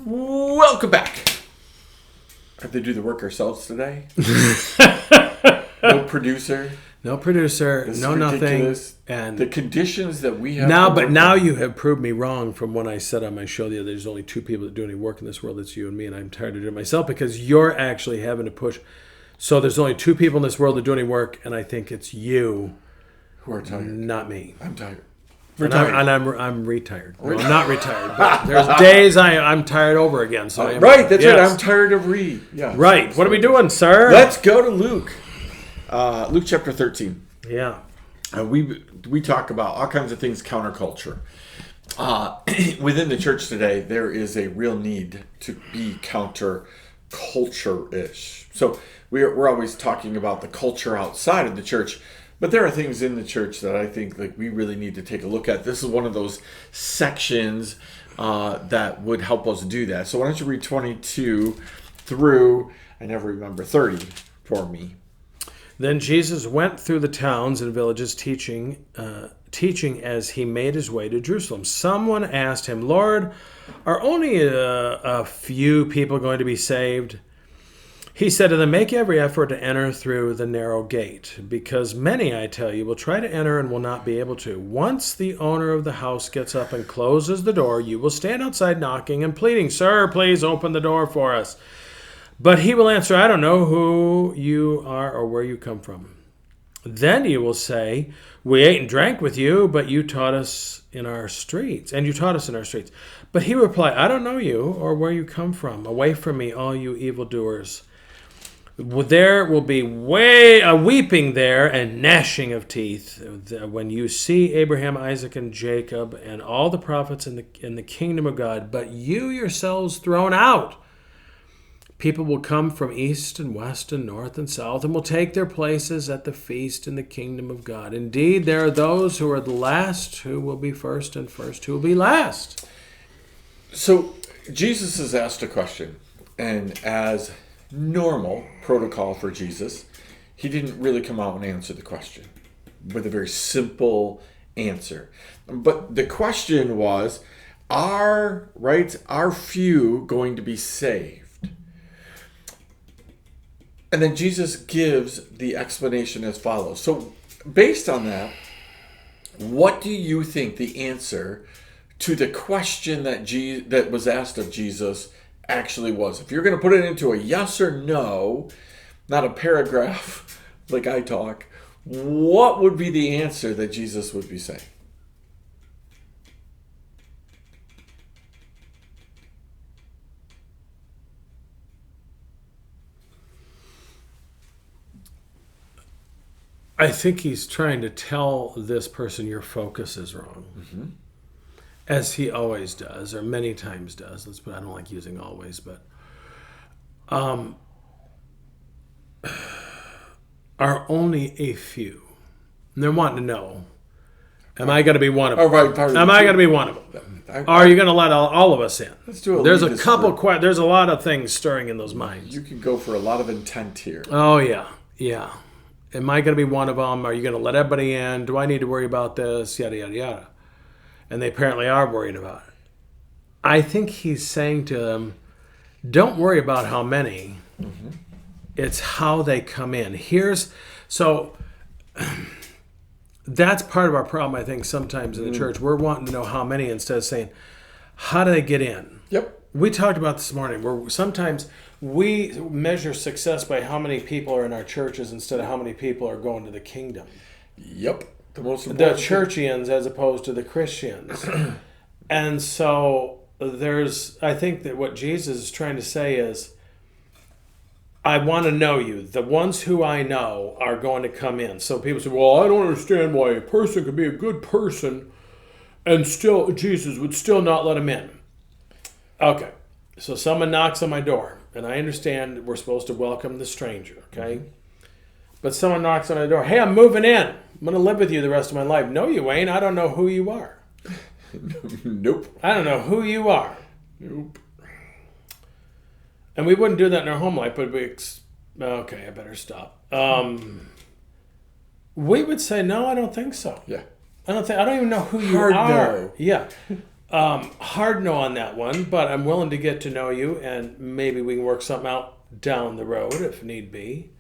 Welcome back. Have to do the work ourselves today? No producer. No producer, This is no ridiculous. nothing. And The conditions that we have now, to but work now on. you have proved me wrong from when I said on my show the other day, there's only two people that do any work in this world. It's you and me, and I'm tired of doing it myself because you're actually having to push. So there's only two people in this world that do any work, and I think it's you, Who are tired? not me. I'm tired. And I'm retired. Well, I'm not retired, but there's days I'm tired over again. So I am, Right, that's right. yes. I'm tired of Yeah. Right. What are we doing, sir? Let's go to Luke. Luke chapter 13. Yeah. We talk about all kinds of things counterculture. Within the church today, there is a real need to be counterculture-ish. So we're always talking about the culture outside of the church, but there are things in the church that I think we really need to take a look at. This is one of those sections that would help us do that. So why don't you read 22 through, I never remember, 30 for me. Then Jesus went through the towns and villages teaching as he made his way to Jerusalem. Someone asked him, "Lord, are only a few people going to be saved?" He said to them, "Make every effort to enter through the narrow gate, because many, I tell you, will try to enter and will not be able to. Once the owner of the house gets up and closes the door, you will stand outside knocking and pleading, 'Sir, please open the door for us.' But he will answer, 'I don't know who you are or where you come from.' Then you will say, 'We ate and drank with you, but you taught us in our streets, and you taught us in our streets.' But he will reply, 'I don't know you or where you come from. Away from me, all you evildoers.' There will be a weeping there and gnashing of teeth when you see Abraham, Isaac, and Jacob and all the prophets in the kingdom of God, but you yourselves thrown out. People will come from east and west and north and south and will take their places at the feast in the kingdom of God. Indeed, there are those who are the last who will be first, and first who will be last." So Jesus has asked a question, and as normal protocol for Jesus, he didn't really come out and answer the question with a very simple answer. But the question was, are few going to be saved? And then Jesus gives the explanation as follows. So based on that, what do you think the answer to the question that was asked of Jesus actually was? If you're going to put it into a yes or no, not a paragraph like I talk, what would be the answer that Jesus would be saying? I think he's trying to tell this person your focus is wrong. Mm-hmm. As he always does, or many times does. I don't like using always, but are only a few. And they're wanting to know, am I going to be one of them? Am I going to be one of them? Are you going to let all of us in? Let's do There's a couple. There's a lot of things stirring in those minds. You can go for a lot of intent here. Oh yeah. Am I going to be one of them? Are you going to let everybody in? Do I need to worry about this? Yada yada yada. And they apparently are worried about it. I think he's saying to them, don't worry about how many. Mm-hmm. It's how they come in. That's part of our problem, I think, sometimes in the church. We're wanting to know how many instead of saying, how do they get in? Yep. We talked about this morning where sometimes we measure success by how many people are in our churches instead of how many people are going to the kingdom. Yep. The Churchians as opposed to the Christians. And so I think that what Jesus is trying to say is, I want to know you. The ones who I know are going to come in. So people say, well, I don't understand why a person could be a good person and still Jesus would still not let him in. Okay. So someone knocks on my door, and I understand we're supposed to welcome the stranger, okay? Mm-hmm. But someone knocks on my door, hey, I'm moving in. I'm going to live with you the rest of my life. No, you ain't. I don't know who you are. Nope. I don't know who you are. Nope. And we wouldn't do that in our home life, but okay, I better stop. We would say, no, I don't think so. Yeah. I don't even know who you Hard are. no. Yeah. Hard no on that one, but I'm willing to get to know you, and maybe we can work something out down the road if need be.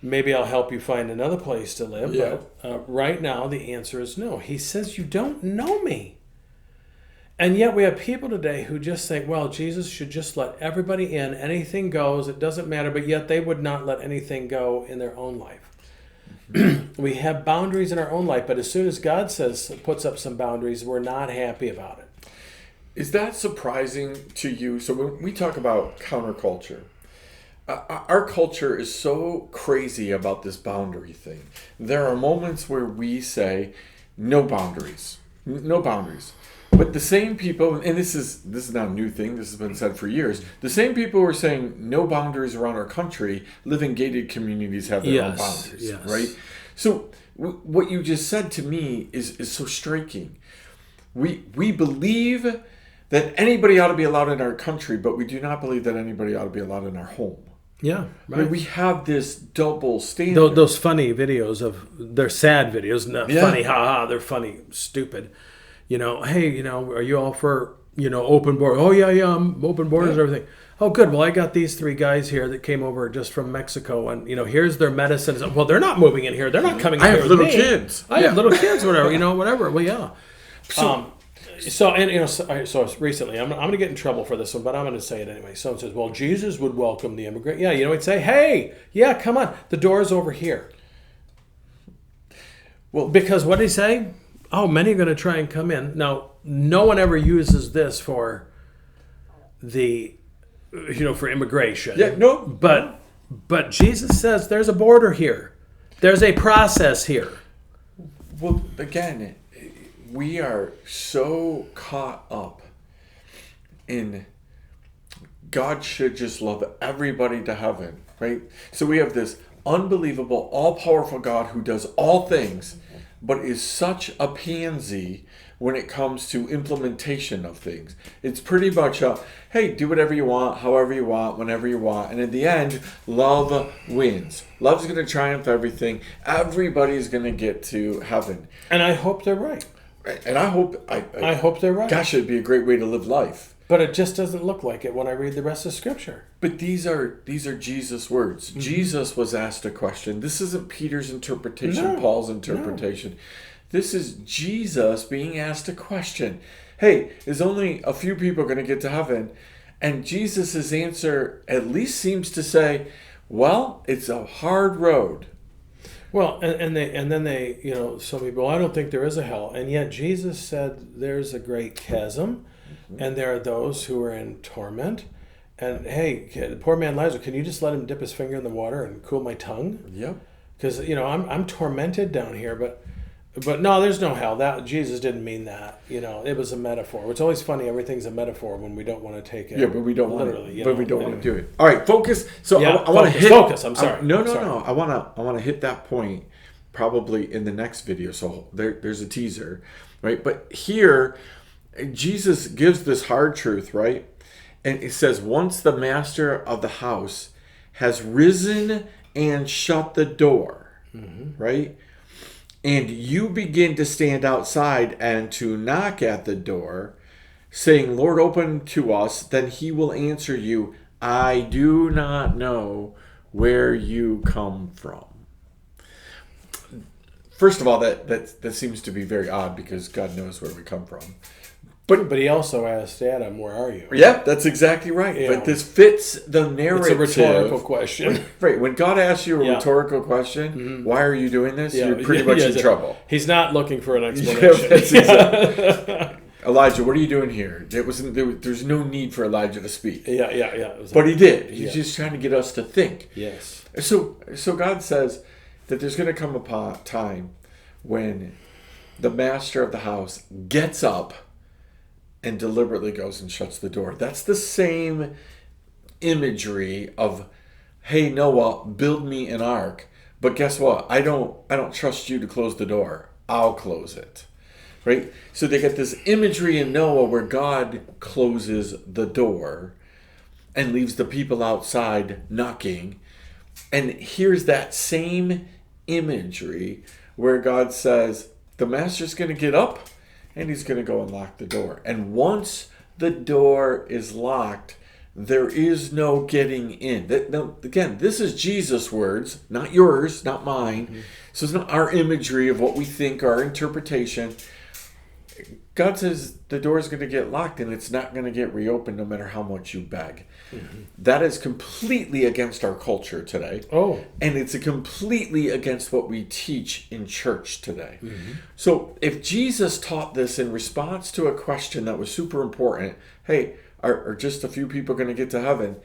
Maybe I'll help you find another place to live. Yeah. But right now, the answer is no. He says, you don't know me. And yet we have people today who just think, well, Jesus should just let everybody in. Anything goes. It doesn't matter. But yet they would not let anything go in their own life. We have boundaries in our own life. But as soon as God puts up some boundaries, we're not happy about it. Is that surprising to you? So when we talk about counterculture, our culture is so crazy about this boundary thing. There are moments where we say, no boundaries, no boundaries. But the same people, and this is not a new thing, this has been said for years, the same people who are saying no boundaries around our country live in gated communities, have their own boundaries, yes. right? So what you just said to me is so striking. We believe that anybody ought to be allowed in our country, but we do not believe that anybody ought to be allowed in our home. Yeah, I mean, right. we have this double standard. Those funny videos they're sad videos, not Yeah. funny, they're funny, stupid. Hey, are you all for, open border? Oh, yeah, I'm open borders and everything. Oh, good. Well, I got these 3 guys here that came over just from Mexico, and, here's their medicines. Well, they're not moving in here. They're not coming in I here have with little me. kids. I have little kids, whatever, whatever. Well, yeah. So, So recently, I'm going to get in trouble for this one, but I'm going to say it anyway. Someone says, well, Jesus would welcome the immigrant. Yeah, he'd say, hey, yeah, come on. The door's over here. Well, because what did he say? Oh, many are going to try and come in. Now, no one ever uses this for for immigration. yeah, no. But Jesus says there's a border here. There's a process here. Well, again, we are so caught up in God should just love everybody to heaven, right? So we have this unbelievable, all-powerful God who does all things, but is such a pansy when it comes to implementation of things. It's pretty much hey, do whatever you want, however you want, whenever you want. And in the end, love wins. Love's going to triumph everything. Everybody's going to get to heaven. And I hope they're right. And I hope... I hope they're right. Gosh, it'd be a great way to live life. But it just doesn't look like it when I read the rest of Scripture. But these are Jesus' words. Mm-hmm. Jesus was asked a question. This isn't Peter's interpretation, Paul's interpretation. No. This is Jesus being asked a question. Hey, is only a few people going to get to heaven? And Jesus' answer at least seems to say, well, it's a hard road. Well, and then they some people, I don't think there is a hell. And yet Jesus said there's a great chasm, and there are those who are in torment. And hey, the poor man Lazarus, can you just let him dip his finger in the water and cool my tongue? Yep. Because I'm tormented down here, but no, there's no hell. That Jesus didn't mean that. It was a metaphor. It's always funny. Everything's a metaphor when we don't want to take it. Yeah, but we don't literally. Want to do it. All right, focus. So yeah, I want to hit focus. I'm sorry. No. I want to hit that point probably in the next video. So there's a teaser, right? But here, Jesus gives this hard truth, right? And it says, once the master of the house has risen and shut the door, right? And you begin to stand outside and to knock at the door, saying, Lord, open to us, then he will answer you, I do not know where you come from. First of all, that seems to be very odd because God knows where we come from. But he also asked Adam, where are you? Yeah, that's exactly right. But this fits the narrative. It's a rhetorical question. Right. When God asks you a rhetorical question, why are you doing this? You're pretty much in trouble. He's not looking for an explanation. That's exactly. Elijah, what are you doing here? There's no need for Elijah to speak. Yeah. But he did. He's just trying to get us to think. Yes. So God says that there's going to come a time when the master of the house gets up and deliberately goes and shuts the door. That's the same imagery of, hey, Noah, build me an ark. But guess what? I don't trust you to close the door. I'll close it. Right? So they get this imagery in Noah where God closes the door and leaves the people outside knocking. And here's that same imagery where God says, the master's going to get up and he's going to go and lock the door. And once the door is locked, there is no getting in. Now, again, this is Jesus' words, not yours, not mine. Mm-hmm. So it's not our imagery of what we think, our interpretation. God says the door is going to get locked and it's not going to get reopened no matter how much you beg. Mm-hmm. That is completely against our culture today. Oh. And it's completely against what we teach in church today. Mm-hmm. So if Jesus taught this in response to a question that was super important, hey, are just a few people going to get to heaven?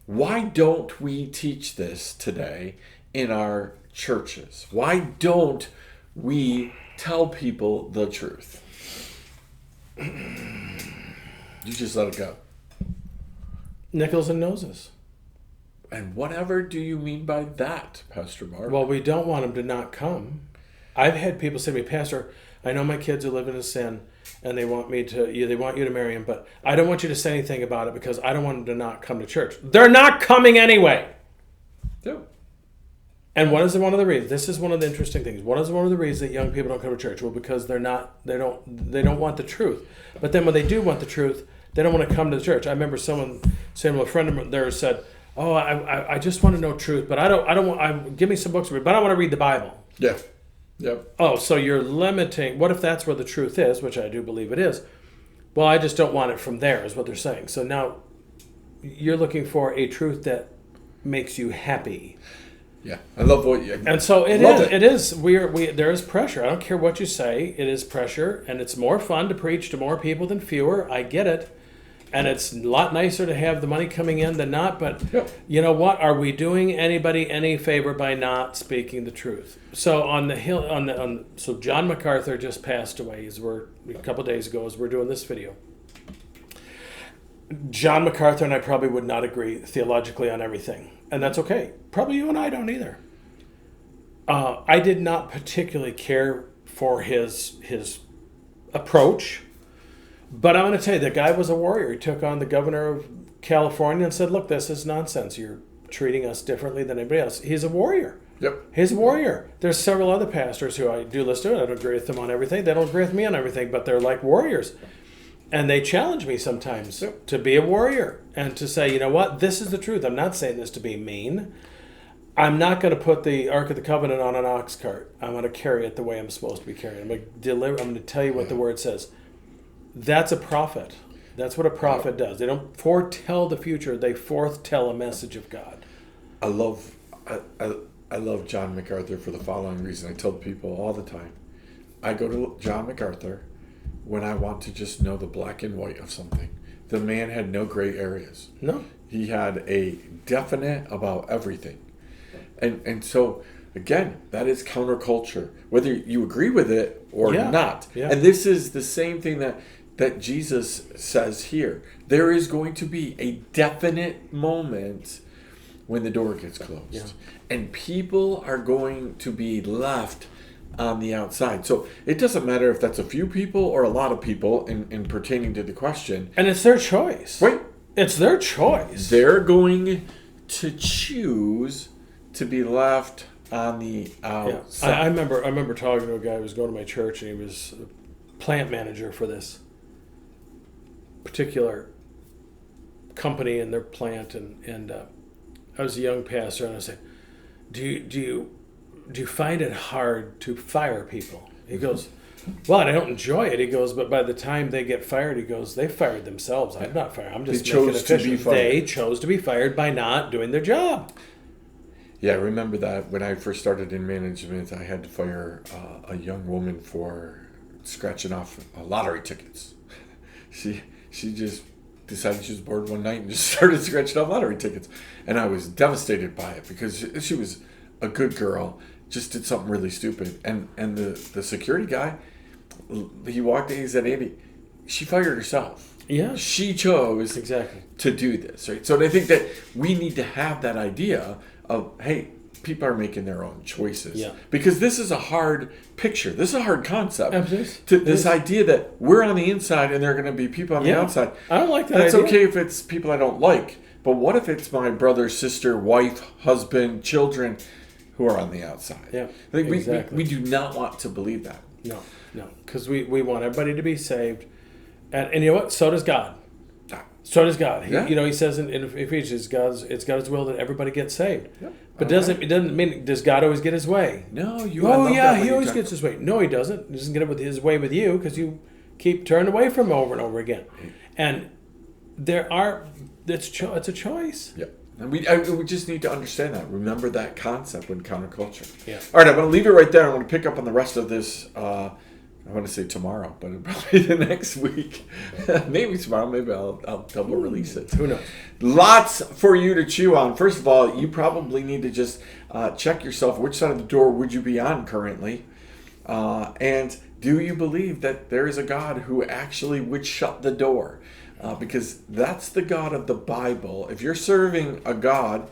Why don't we teach this today in our churches? Why don't we tell people the truth? You just let it go. Nickels and noses. And whatever do you mean by that, Pastor Mark? Well, we don't want them to not come. I've had people say to me, Pastor, I know my kids are living in sin and they want you to marry them, but I don't want you to say anything about it because I don't want them to not come to church. They're not coming anyway. Yeah. And what is one of the reasons? This is one of the interesting things. What is one of the reasons that young people don't come to church? Well, because they don't want the truth. But then when they do want the truth, they don't want to come to the church. I remember someone saying, well, a friend of theirs said, "Oh, I just want to know truth, but I don't want. Give me some books to read, but I want to read the Bible." Yeah. Yep. Oh, so you're limiting. What if that's where the truth is, which I do believe it is? Well, I just don't want it from there, is what they're saying. So now you're looking for a truth that makes you happy. Yeah, I love what you. And so it is. There is pressure. I don't care what you say. It is pressure, and it's more fun to preach to more people than fewer. I get it, and it's a lot nicer to have the money coming in than not. But You know what? Are we doing anybody any favor by not speaking the truth? So on the hill, so John MacArthur just passed away. A couple of days ago as we're doing this video. John MacArthur and I probably would not agree theologically on everything. And that's okay. Probably you and I don't either. I did not particularly care for his approach. But I'm going to tell you, the guy was a warrior. He took on the governor of California and said, look, this is nonsense. You're treating us differently than anybody else. He's a warrior. Yep. He's a warrior. There's several other pastors who I do listen to. I don't agree with them on everything. They don't agree with me on everything, but they're like warriors. And they challenge me sometimes to be a warrior and to say, you know what, this is the truth. I'm not saying this to be mean. I'm not going to put the Ark of the Covenant on an ox cart. I'm going to carry it the way I'm supposed to be carrying it. I'm going to tell you what the word says. That's a prophet. That's what a prophet does. They don't foretell the future. They foretell a message of God. I love John MacArthur for the following reason. I tell people all the time. I go to John MacArthur when I want to just know the black and white of something. The man had no gray areas. No. He had a definite about everything. And so, again, that is counterculture, whether you agree with it or not. Yeah. And this is the same thing that Jesus says here. There is going to be a definite moment when the door gets closed. Yeah. And people are going to be left on the outside. So it doesn't matter if that's a few people or a lot of people in pertaining to the question. And it's their choice. Right. It's their choice. They're going to choose to be left on the outside. I remember talking to a guy who was going to my church, and he was a plant manager for this particular company in their plant, and I was a young pastor, and I said, do you find it hard to fire people? He goes, well, I don't enjoy it. He goes, but by the time they get fired, he goes, they fired themselves. I'm not fired. I'm just making it official. They chose to be fired by not doing their job. Yeah, I remember that when I first started in management, I had to fire a young woman for scratching off lottery tickets. She just decided she was bored one night and just started scratching off lottery tickets. And I was devastated by it because she was a good girl, just did something really stupid. And the security guy, he walked in, he said, Andy, she fired herself. Yeah. She chose to do this, right? So I think that we need to have that idea of, hey, people are making their own choices. Yeah. Because this is a hard picture. This is a hard concept. Absolutely. This idea that we're on the inside and there are going to be people on the outside. I don't like that That's idea. okay if it's people I don't like. But what if it's my brother, sister, wife, husband, children who are on the outside? Yeah, I think we do not want to believe that. No, because we want everybody to be saved, and you know what? So does God. So does God. He says in Ephesians, it's God's will that everybody gets saved. Yep. But it doesn't mean, does God always get his way? No, he always gets his way. No, he doesn't. He doesn't get his way with you because you keep turning away from him over and over again. And it's a choice. Yeah. And we just need to understand that. Remember that concept when counterculture. Yeah. All right, I'm going to leave it right there. I'm going to pick up on the rest of this. I want to say tomorrow, but it'll probably be the next week. Maybe tomorrow. Maybe I'll double release it. Who knows? Lots for you to chew on. First of all, you probably need to just check yourself. Which side of the door would you be on currently? And do you believe that there is a God who actually would shut the door? Because that's the God of the Bible. If you're serving a God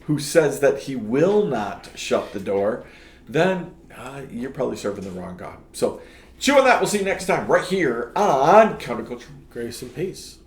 who says that he will not shut the door, then you're probably serving the wrong God. So chew on that. We'll see you next time right here on Counterculture. Grace and peace.